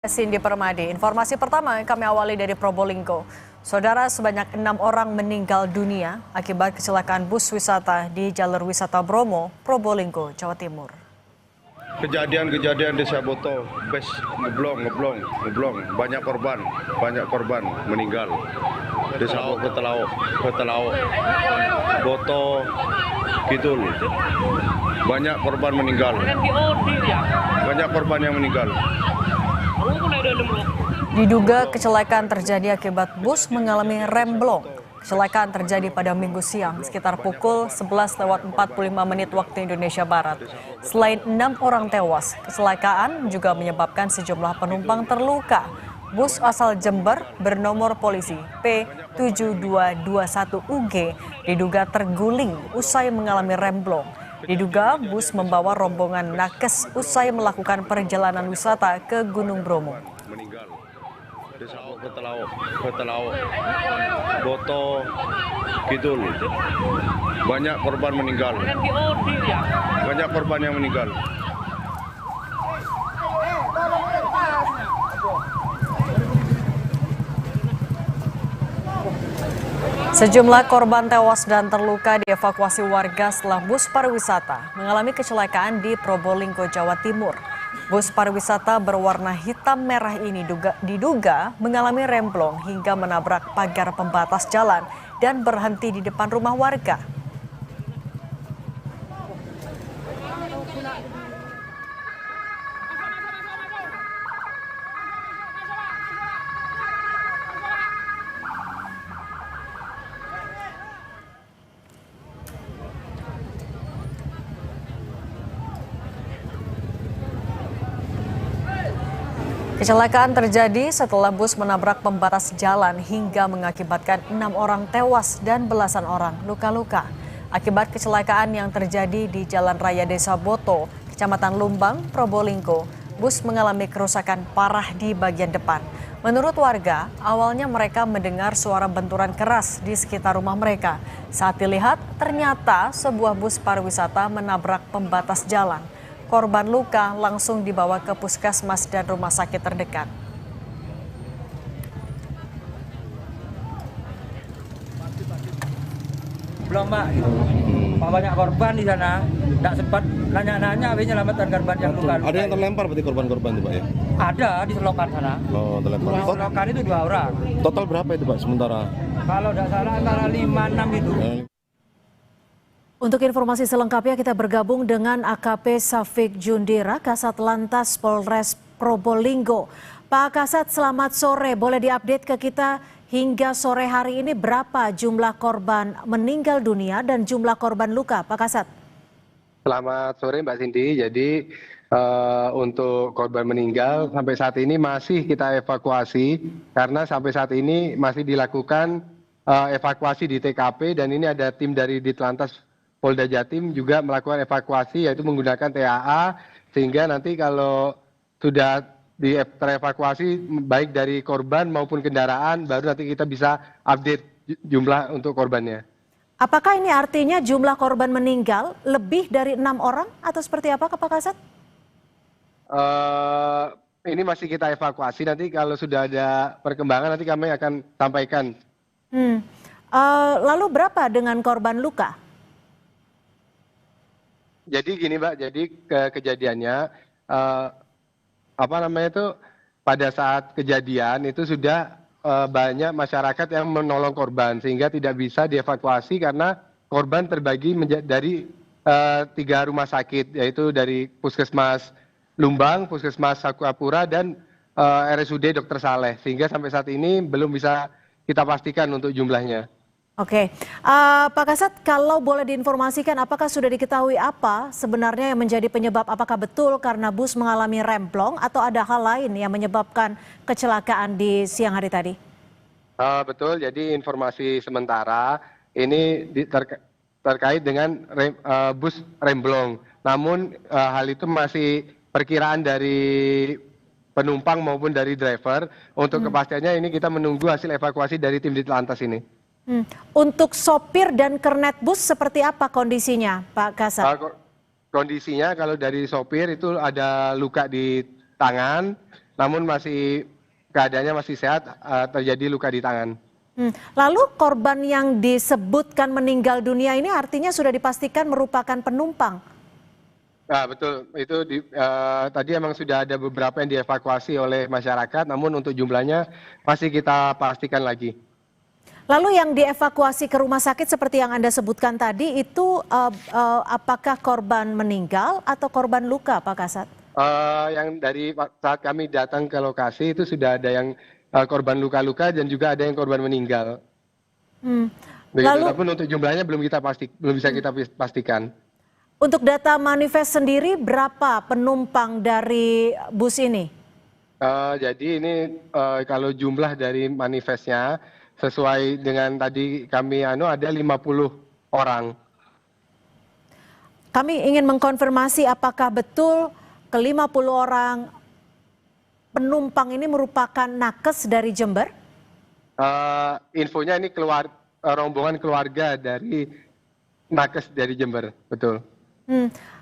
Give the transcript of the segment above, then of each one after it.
Cindy Permadi. Informasi pertama kami awali dari Probolinggo. Saudara, sebanyak 6 orang meninggal dunia akibat kecelakaan bus wisata di jalur wisata Bromo, Probolinggo, Jawa Timur. Kejadian di Saboto, bus ngeblong, banyak korban meninggal. Di Saboto ke Telau, Boto, Kidul, banyak korban meninggal. Banyak korban yang meninggal. Diduga kecelakaan terjadi akibat bus mengalami remblong. Kecelakaan terjadi pada Minggu siang sekitar pukul 11:45 waktu Indonesia Barat. Selain 6 orang tewas, kecelakaan juga menyebabkan sejumlah penumpang terluka. Bus asal Jember bernomor polisi P7221UG diduga terguling usai mengalami remblong. Diduga bus membawa rombongan nakes usai melakukan perjalanan wisata ke Gunung Bromo. Meninggal. Di Saboto ke Telau, Boto, Kidul, banyak korban meninggal. Banyak korban yang meninggal. Sejumlah korban tewas dan terluka dievakuasi warga setelah bus pariwisata mengalami kecelakaan di Probolinggo, Jawa Timur. Bus pariwisata berwarna hitam merah ini diduga mengalami remblong hingga menabrak pagar pembatas jalan dan berhenti di depan rumah warga. Kecelakaan terjadi setelah bus menabrak pembatas jalan hingga mengakibatkan 6 orang tewas dan belasan orang luka-luka. Akibat kecelakaan yang terjadi di Jalan Raya Desa Boto, Kecamatan Lumbang, Probolinggo, bus mengalami kerusakan parah di bagian depan. Menurut warga, awalnya mereka mendengar suara benturan keras di sekitar rumah mereka. Saat dilihat, ternyata sebuah bus pariwisata menabrak pembatas jalan. Korban luka langsung dibawa ke puskesmas dan rumah sakit terdekat. Belum Pak, banyak korban di sana. Tidak sempat nanya-nanya, tapi nyelamatkan korban yang luka. Ada yang terlempar berarti korban-korban itu Pak ya? Ada di selokan sana. Oh, terlempar. Di selokan itu 2 orang. Total berapa itu Pak sementara? Kalau tidak salah antara 5-6 itu. Untuk informasi selengkapnya kita bergabung dengan AKP Safik Jundira, Kasat Lantas Polres Probolinggo. Pak Kasat, selamat sore. Boleh diupdate ke kita hingga sore hari ini berapa jumlah korban meninggal dunia dan jumlah korban luka, Pak Kasat? Selamat sore Mbak Cindy. Jadi untuk korban meninggal sampai saat ini masih kita evakuasi karena sampai saat ini masih dilakukan evakuasi di TKP dan ini ada tim dari Ditlantas Polda Jatim juga melakukan evakuasi yaitu menggunakan TAA sehingga nanti kalau sudah terevakuasi baik dari korban maupun kendaraan baru nanti kita bisa update jumlah untuk korbannya. Apakah ini artinya jumlah korban meninggal lebih dari 6 orang atau seperti apa Pak Kasat? Ini masih kita evakuasi, nanti kalau sudah ada perkembangan nanti kami akan sampaikan. Lalu berapa dengan korban luka? Jadi gini Mbak, jadi kejadiannya pada saat kejadian itu sudah banyak masyarakat yang menolong korban sehingga tidak bisa dievakuasi karena korban terbagi dari 3 rumah sakit yaitu dari Puskesmas Lumbang, Puskesmas Sakupura dan RSUD Dr. Saleh sehingga sampai saat ini belum bisa kita pastikan untuk jumlahnya. Oke, Pak Kasat, kalau boleh diinformasikan apakah sudah diketahui apa sebenarnya yang menjadi penyebab, apakah betul karena bus mengalami remblong atau ada hal lain yang menyebabkan kecelakaan di siang hari tadi? Betul, jadi informasi sementara ini terkait dengan bus remblong. Namun hal itu masih perkiraan dari penumpang maupun dari driver. Untuk kepastiannya ini kita menunggu hasil evakuasi dari tim Ditlantas ini. Untuk sopir dan kernet bus seperti apa kondisinya, Pak Kasat? Kondisinya kalau dari sopir itu ada luka di tangan, namun keadaannya masih sehat, terjadi luka di tangan. Lalu korban yang disebutkan meninggal dunia ini artinya sudah dipastikan merupakan penumpang? Nah, betul, itu tadi emang sudah ada beberapa yang dievakuasi oleh masyarakat, namun untuk jumlahnya masih kita pastikan lagi. Lalu yang dievakuasi ke rumah sakit seperti yang Anda sebutkan tadi itu apakah korban meninggal atau korban luka, Pak Kasat? Yang dari saat kami datang ke lokasi itu sudah ada yang korban luka-luka dan juga ada yang korban meninggal. Begitu, tapi untuk jumlahnya belum bisa kita pastikan. Untuk data manifest sendiri berapa penumpang dari bus ini? Jadi ini kalau jumlah dari manifestnya sesuai dengan tadi kami ada 50 orang. Kami ingin mengkonfirmasi apakah betul ke-50 orang penumpang ini merupakan nakes dari Jember? Infonya ini rombongan keluarga dari nakes dari Jember, betul.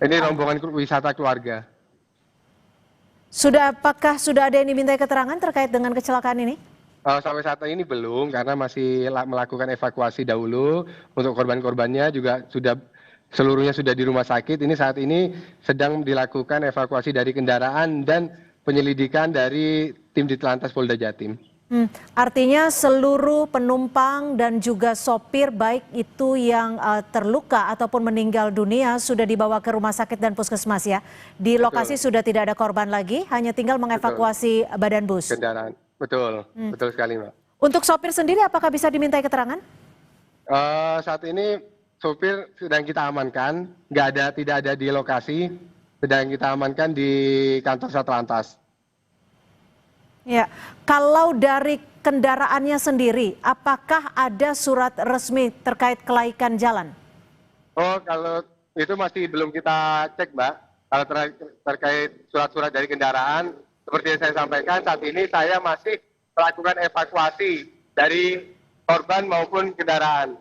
Ini rombongan wisata keluarga. Apakah sudah ada yang dimintai keterangan terkait dengan kecelakaan ini? Sampai saat ini belum, karena masih melakukan evakuasi dahulu. Untuk korban-korbannya juga seluruhnya sudah di rumah sakit. Ini saat ini sedang dilakukan evakuasi dari kendaraan dan penyelidikan dari tim Ditlantas Polda Jatim. Artinya seluruh penumpang dan juga sopir baik itu yang terluka ataupun meninggal dunia sudah dibawa ke rumah sakit dan puskesmas ya. Di lokasi sudah tidak ada korban lagi, hanya tinggal mengevakuasi badan bus. Kendaraan, betul sekali, Mbak. Untuk sopir sendiri apakah bisa dimintai keterangan? Saat ini sopir sedang kita amankan, tidak ada di lokasi, sedang kita amankan di kantor Satlantas. Ya, kalau dari kendaraannya sendiri, apakah ada surat resmi terkait kelaikan jalan? Kalau itu masih belum kita cek, Mbak. Kalau terkait surat-surat dari kendaraan, seperti yang saya sampaikan, saat ini saya masih melakukan evakuasi dari korban maupun kendaraan.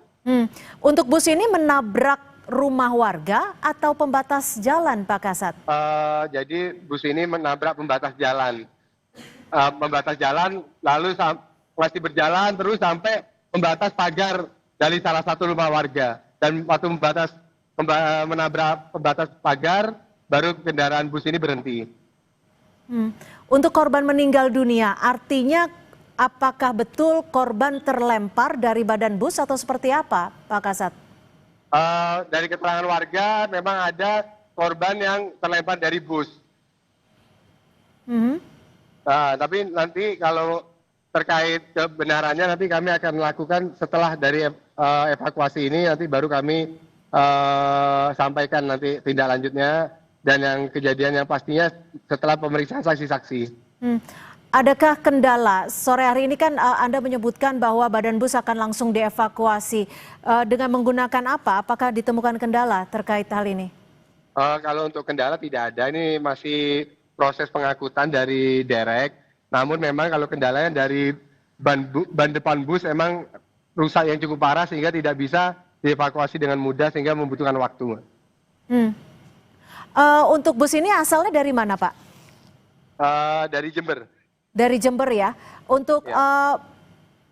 Untuk bus ini menabrak rumah warga atau pembatas jalan, Pak Kasat? Jadi bus ini menabrak pembatas jalan. Lalu masih berjalan terus sampai membatas pagar dari salah satu rumah warga, dan waktu menabrak pembatas pagar baru kendaraan bus ini berhenti. Untuk korban meninggal dunia, artinya apakah betul korban terlempar dari badan bus atau seperti apa, Pak Kasat? Dari keterangan warga memang ada korban yang terlempar dari bus. Tapi nanti kalau terkait kebenarannya nanti kami akan melakukan setelah dari evakuasi ini, nanti baru kami sampaikan nanti tindak lanjutnya dan yang kejadian yang pastinya setelah pemeriksaan saksi-saksi. Adakah kendala? Sore hari ini kan Anda menyebutkan bahwa badan bus akan langsung dievakuasi. Dengan menggunakan apa? Apakah ditemukan kendala terkait hal ini? Kalau untuk kendala tidak ada, ini masih proses pengangkutan dari derek. Namun memang kalau kendalanya dari ban depan bus emang rusak yang cukup parah sehingga tidak bisa dievakuasi dengan mudah sehingga membutuhkan waktu. Untuk bus ini asalnya dari mana, Pak? Dari Jember. Dari Jember ya. Untuk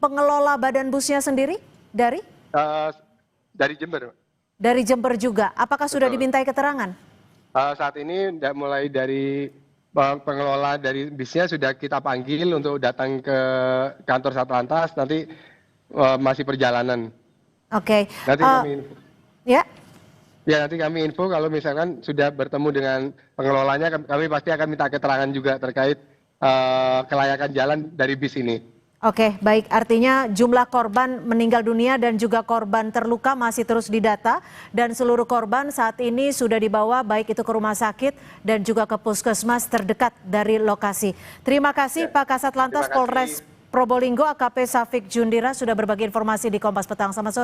pengelola badan busnya sendiri dari? Dari Jember. Dari Jember juga. Apakah sudah dimintai keterangan? Saat ini mulai dari pengelola dari bisnya sudah kita panggil untuk datang ke kantor Satlantas, nanti masih perjalanan. Oke. Nanti kami info. Ya. Ya, nanti kami info kalau misalkan sudah bertemu dengan pengelolanya, kami pasti akan minta keterangan juga terkait kelayakan jalan dari bis ini. Oke, baik. Artinya jumlah korban meninggal dunia dan juga korban terluka masih terus didata, dan seluruh korban saat ini sudah dibawa baik itu ke rumah sakit dan juga ke puskesmas terdekat dari lokasi. Terima kasih Pak Kasat Lantas Polres Probolinggo AKP Safik Jundira sudah berbagi informasi di Kompas Petang. Selamat sore.